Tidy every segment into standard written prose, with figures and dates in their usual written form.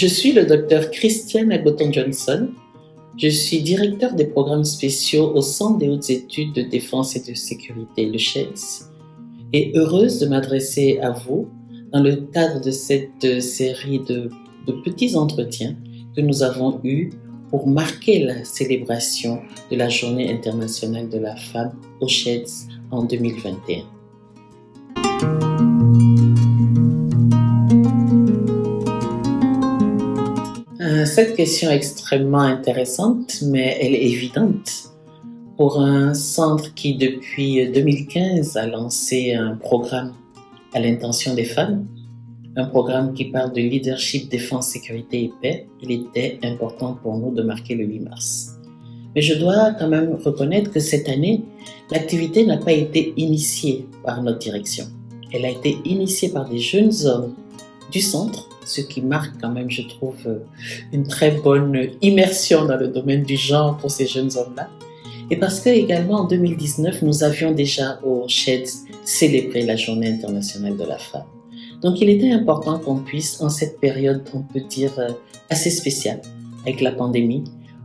Je suis le docteur Christiane Agoton-Johnson. Je suis directeur des programmes spéciaux au Centre des hautes études de défense et de sécurité, le CHEDS, et heureuse de m'adresser à vous dans le cadre de cette série de petits entretiens que nous avons eus pour marquer la célébration de la Journée internationale de la femme au CHEDS en 2021. Cette question est extrêmement intéressante, mais elle est évidente. Pour un centre qui, depuis 2015, a lancé un programme à l'intention des femmes, un programme qui parle de leadership, défense, sécurité et paix, il était important pour nous de marquer le 8 mars. Mais je dois quand même reconnaître que cette année, l'activité n'a pas été initiée par notre direction. Elle a été initiée par des jeunes hommes du centre, ce qui marque quand même, je trouve, une très bonne immersion dans le domaine du genre pour ces jeunes hommes-là. Et parce que également en 2019, nous avions déjà au CHEDS célébré la Journée internationale de la femme. Donc il était important qu'on puisse, en cette période, on peut dire assez spéciale, avec la pandémie,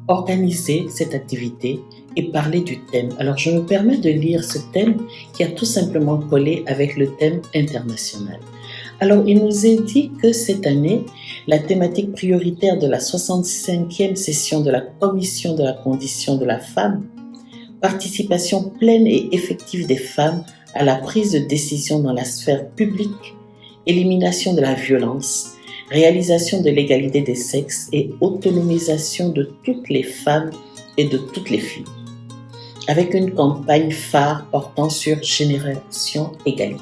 organiser cette activité et parler du thème. Alors je me permets de lire ce thème qui a tout simplement collé avec le thème international. Alors, il nous est dit que cette année, la thématique prioritaire de la 65e session de la Commission de la condition de la femme, participation pleine et effective des femmes à la prise de décision dans la sphère publique, élimination de la violence, réalisation de l'égalité des sexes et autonomisation de toutes les femmes et de toutes les filles, avec une campagne phare portant sur Génération Égalité.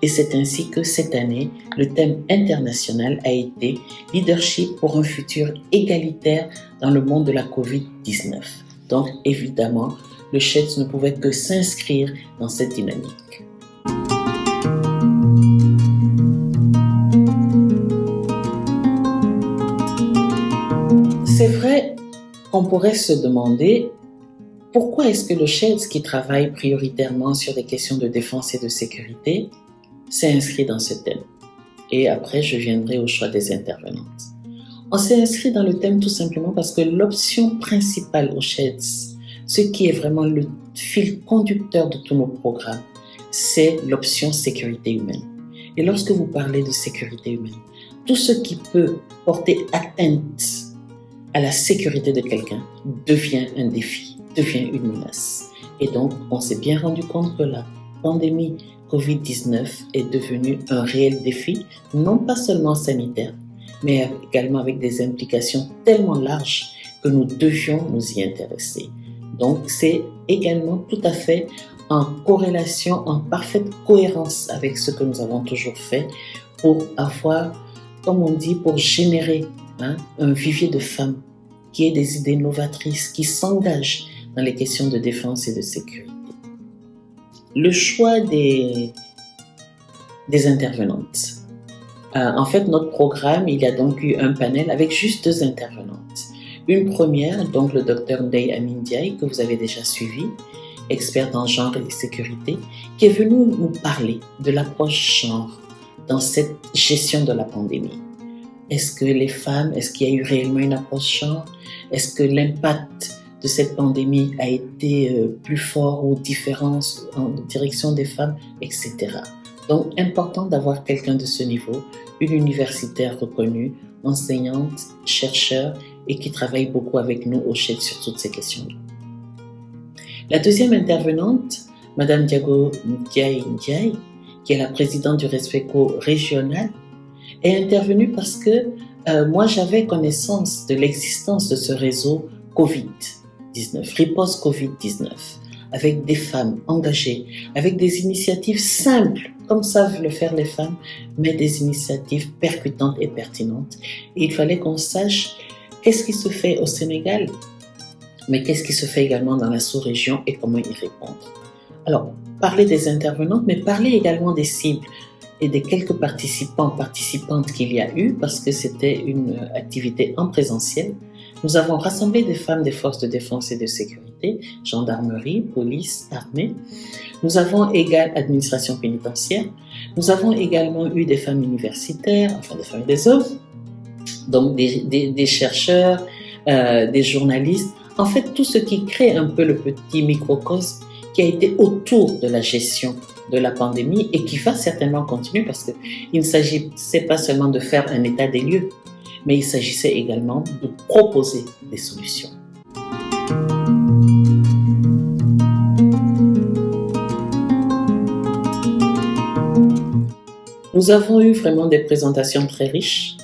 Et c'est ainsi que cette année, le thème international a été « Leadership pour un futur égalitaire dans le monde de la COVID-19 ». Donc évidemment, le CHEDS ne pouvait que s'inscrire dans cette dynamique. C'est vrai qu'on pourrait se demander pourquoi est-ce que le CHEDS, qui travaille prioritairement sur des questions de défense et de sécurité, s'est inscrit dans ce thème. Et après, je viendrai au choix des intervenantes. On s'est inscrit dans le thème tout simplement parce que l'option principale au CHEDS, ce qui est vraiment le fil conducteur de tous nos programmes, c'est l'option sécurité humaine. Et lorsque vous parlez de sécurité humaine, tout ce qui peut porter atteinte à la sécurité de quelqu'un devient un défi, devient une menace. Et donc, on s'est bien rendu compte que la pandémie COVID-19 est devenu un réel défi, non pas seulement sanitaire, mais également avec des implications tellement larges que nous devions nous y intéresser. Donc, c'est également tout à fait en corrélation, en parfaite cohérence avec ce que nous avons toujours fait pour avoir, comme on dit, pour générer un vivier de femmes qui ait des idées novatrices, qui s'engagent dans les questions de défense et de sécurité. Le choix des intervenantes. En fait, notre programme, il y a donc eu un panel avec juste 2 intervenantes. Une première, donc le docteur Ndeye Amin Ndiaye, que vous avez déjà suivi, experte en genre et sécurité, qui est venu nous parler de l'approche genre dans cette gestion de la pandémie. Est-ce que les femmes, est-ce qu'il y a eu réellement une approche genre? Est-ce que l'impact de cette pandémie a été plus fort ou différence en direction des femmes, etc. Donc, important d'avoir quelqu'un de ce niveau, une universitaire reconnue, enseignante, chercheur et qui travaille beaucoup avec nous au CHEDS sur toutes ces questions-là. La deuxième intervenante, Madame Diago Ndiaye, qui est la présidente du RESPECO régional, est intervenue parce que moi, j'avais connaissance de l'existence de ce réseau COVID-19, riposte COVID-19, avec des femmes engagées, avec des initiatives simples, comme savent le faire les femmes, mais des initiatives percutantes et pertinentes. Et il fallait qu'on sache qu'est-ce qui se fait au Sénégal, mais qu'est-ce qui se fait également dans la sous-région et comment y répondre. Alors, parler des intervenantes, mais parler également des cibles et des quelques participantes qu'il y a eu, parce que c'était une activité en présentiel. Nous avons rassemblé des femmes des forces de défense et de sécurité, gendarmerie, police, armée. Nous avons également administration pénitentiaire. Nous avons également eu des femmes universitaires, enfin des femmes et des hommes, Donc des chercheurs, des journalistes, en fait tout ce qui crée un peu le petit microcosme qui a été autour de la gestion de la pandémie et qui va certainement continuer parce qu'il ne s'agissait pas seulement de faire un état des lieux, mais il s'agissait également de proposer des solutions. Nous avons eu vraiment des présentations très riches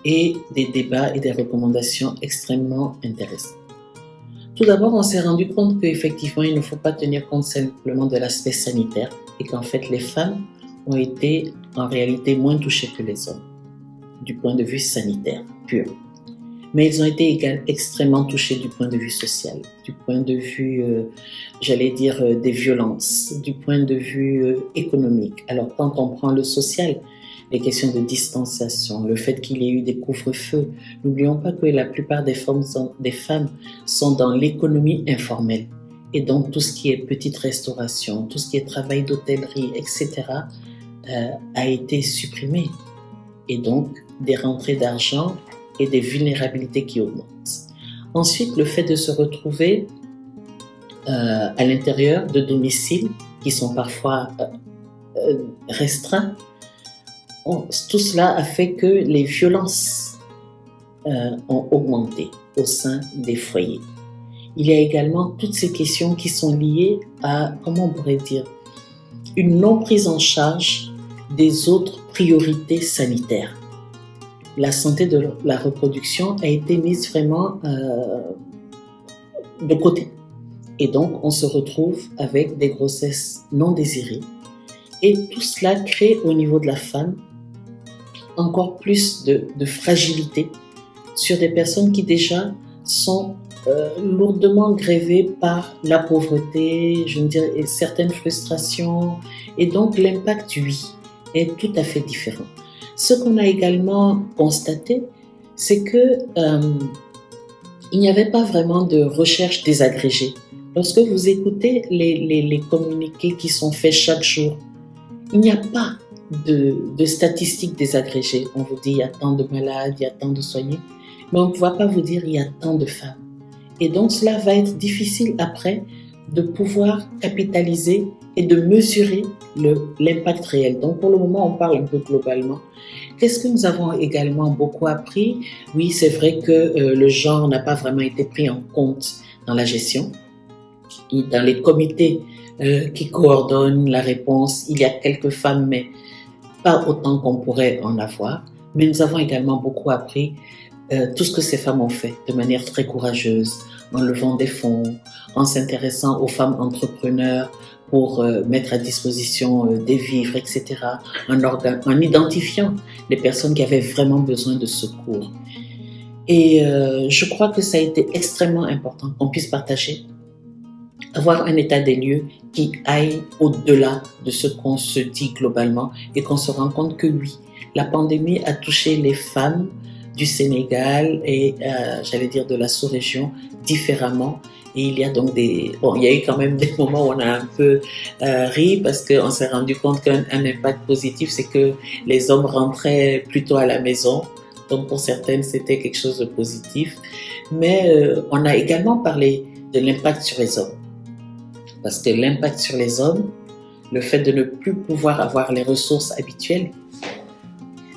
et des débats et des recommandations extrêmement intéressantes. Tout d'abord, on s'est rendu compte qu'effectivement, il ne faut pas tenir compte simplement de l'aspect sanitaire et qu'en fait, les femmes ont été en réalité moins touchées que les hommes du point de vue sanitaire pur. Mais ils ont été extrêmement touchés du point de vue social, du point de vue, des violences, du point de vue économique. Alors quand on prend le social, les questions de distanciation, le fait qu'il y ait eu des couvre-feux, n'oublions pas que la plupart des femmes sont dans l'économie informelle. Et donc tout ce qui est petite restauration, tout ce qui est travail d'hôtellerie, etc., a été supprimé. Et donc des rentrées d'argent et des vulnérabilités qui augmentent. Ensuite, le fait de se retrouver à l'intérieur de domiciles qui sont parfois restreints, tout cela a fait que les violences ont augmenté au sein des foyers. Il y a également toutes ces questions qui sont liées à, comment on pourrait dire, une non prise en charge des autres priorités sanitaires. La santé de la reproduction a été mise vraiment de côté. Et donc, on se retrouve avec des grossesses non désirées. Et tout cela crée au niveau de la femme encore plus de fragilité sur des personnes qui déjà sont lourdement grévées par la pauvreté, je veux dire, et certaines frustrations. Et donc, l'impact, oui, est tout à fait différent. Ce qu'on a également constaté, c'est que il n'y avait pas vraiment de recherche désagrégée. Lorsque vous écoutez les communiqués qui sont faits chaque jour, il n'y a pas de statistiques désagrégées. On vous dit il y a tant de malades, il y a tant de soignés, mais on ne va pas vous dire il y a tant de femmes. Et donc cela va être difficile après de pouvoir capitaliser et de mesurer l'impact réel. Donc pour le moment, on parle un peu globalement. Qu'est-ce que nous avons également beaucoup appris? Oui, c'est vrai que le genre n'a pas vraiment été pris en compte dans la gestion. Et dans les comités qui coordonnent la réponse, il y a quelques femmes, mais pas autant qu'on pourrait en avoir. Mais nous avons également beaucoup appris tout ce que ces femmes ont fait de manière très courageuse, en levant des fonds, en s'intéressant aux femmes entrepreneurs pour mettre à disposition des vivres, etc., en identifiant les personnes qui avaient vraiment besoin de secours. Et je crois que ça a été extrêmement important qu'on puisse partager, avoir un état des lieux qui aille au-delà de ce qu'on se dit globalement et qu'on se rend compte que oui, la pandémie a touché les femmes du Sénégal et de la sous-région différemment. Et il y a donc il y a eu quand même des moments où on a un peu ri parce qu'on s'est rendu compte qu'un impact positif, c'est que les hommes rentraient plutôt à la maison. Donc pour certaines, c'était quelque chose de positif. Mais on a également parlé de l'impact sur les hommes. Parce que l'impact sur les hommes, le fait de ne plus pouvoir avoir les ressources habituelles,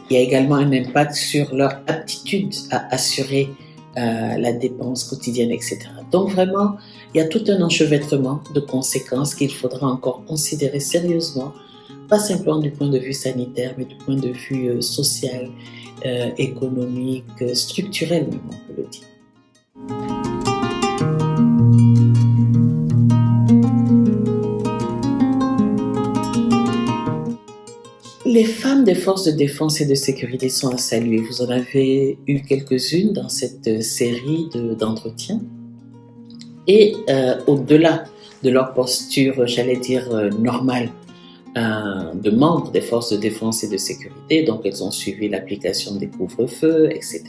il y a également un impact sur leur aptitude à assurer la dépense quotidienne, etc. Donc vraiment, il y a tout un enchevêtrement de conséquences qu'il faudra encore considérer sérieusement, pas simplement du point de vue sanitaire, mais du point de vue social, économique, structurel même, on peut le dire. Les femmes des forces de défense et de sécurité sont à saluer. Vous en avez eu quelques-unes dans cette série d'entretiens. Et au-delà de leur posture, normale, de membres des forces de défense et de sécurité, donc elles ont suivi l'application des couvre-feux, etc.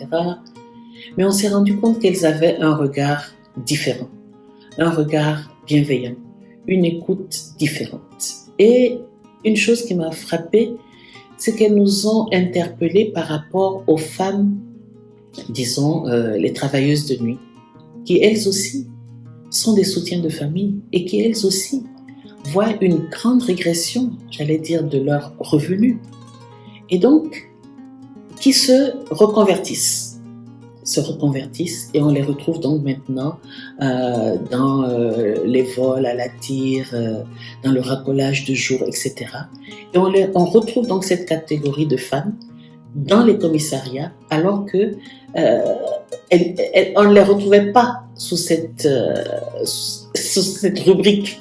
Mais on s'est rendu compte qu'elles avaient un regard différent, un regard bienveillant, une écoute différente. Et une chose qui m'a frappée, c'est qu'elles nous ont interpellés par rapport aux femmes disons, les travailleuses de nuit, qui elles aussi sont des soutiens de famille et qui elles aussi voient une grande régression, j'allais dire, de leurs revenus. Et donc, qui se reconvertissent et on les retrouve donc maintenant dans les vols à la tire, dans le racolage de jour, etc. Et on retrouve donc cette catégorie de femmes dans les commissariats alors que on ne les retrouvait pas sous cette rubrique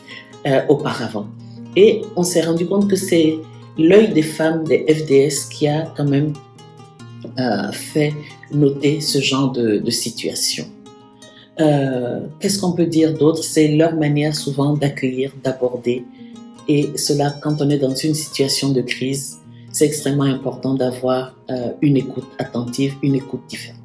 auparavant. Et on s'est rendu compte que c'est l'œil des femmes des FDS qui a quand même fait noter ce genre de situation. Qu'est-ce qu'on peut dire d'autre? C'est leur manière souvent d'accueillir, d'aborder. Et cela, quand on est dans une situation de crise, c'est extrêmement important d'avoir une écoute attentive, une écoute différente.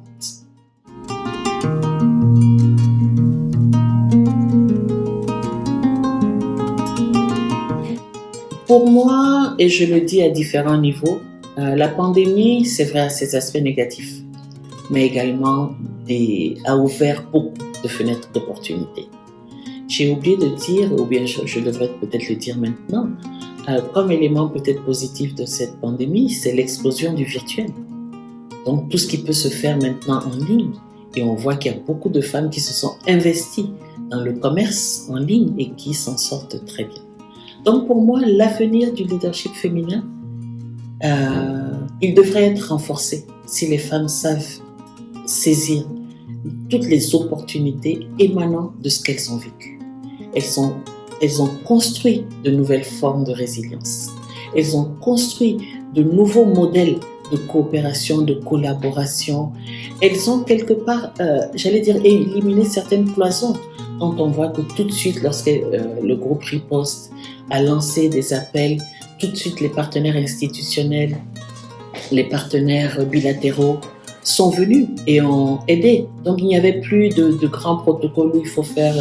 Pour moi, et je le dis à différents niveaux, la pandémie, c'est vrai, a ses aspects négatifs, mais également a ouvert beaucoup de fenêtres d'opportunités. J'ai oublié de dire, ou bien je devrais peut-être le dire maintenant, comme élément peut-être positif de cette pandémie, c'est l'explosion du virtuel. Donc tout ce qui peut se faire maintenant en ligne, et on voit qu'il y a beaucoup de femmes qui se sont investies dans le commerce en ligne et qui s'en sortent très bien. Donc pour moi, l'avenir du leadership féminin, il devrait être renforcé si les femmes savent saisir toutes les opportunités émanant de ce qu'elles ont vécu. Elles ont construit de nouvelles formes de résilience. Elles ont construit de nouveaux modèles de coopération, de collaboration. Elles ont quelque part, j'allais dire, éliminé certaines cloisons dont on voit que tout de suite, lorsque le groupe Riposte a lancé des appels, tout de suite les partenaires institutionnels, les partenaires bilatéraux sont venus et ont aidé. Donc il n'y avait plus de grands protocoles où il faut faire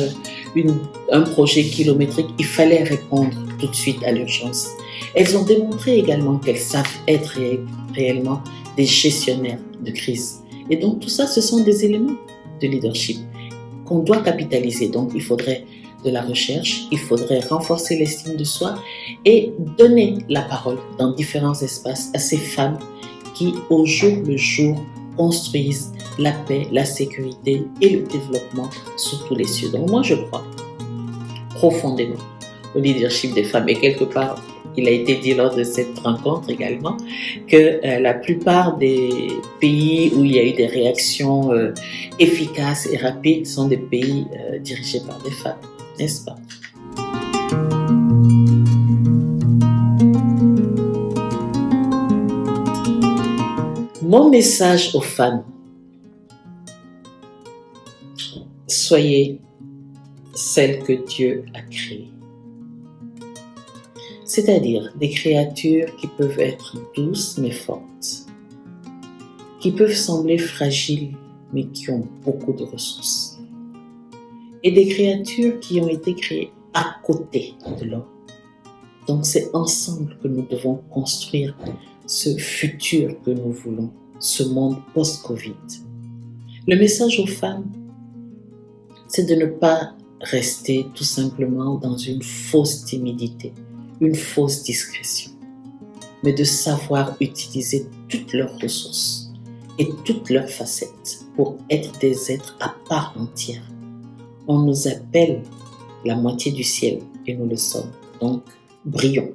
un projet kilométrique, il fallait répondre tout de suite à l'urgence. Elles ont démontré également qu'elles savent être réellement des gestionnaires de crise. Et donc tout ça, ce sont des éléments de leadership qu'on doit capitaliser. Donc il faudrait de la recherche, il faudrait renforcer l'estime de soi et donner la parole dans différents espaces à ces femmes qui, au jour le jour, construisent la paix, la sécurité et le développement sous tous les cieux. Donc moi, je crois profondément au leadership des femmes. Et quelque part, il a été dit lors de cette rencontre également que la plupart des pays où il y a eu des réactions efficaces et rapides sont des pays dirigés par des femmes, n'est-ce pas? Mon message aux femmes, soyez celles que Dieu a créées. C'est-à-dire des créatures qui peuvent être douces mais fortes, qui peuvent sembler fragiles mais qui ont beaucoup de ressources. Et des créatures qui ont été créées à côté de l'homme. Donc c'est ensemble que nous devons construire ce futur que nous voulons, ce monde post-Covid. Le message aux femmes, c'est de ne pas rester tout simplement dans une fausse timidité, une fausse discrétion, mais de savoir utiliser toutes leurs ressources et toutes leurs facettes pour être des êtres à part entière. On nous appelle la moitié du ciel et nous le sommes, donc brillons.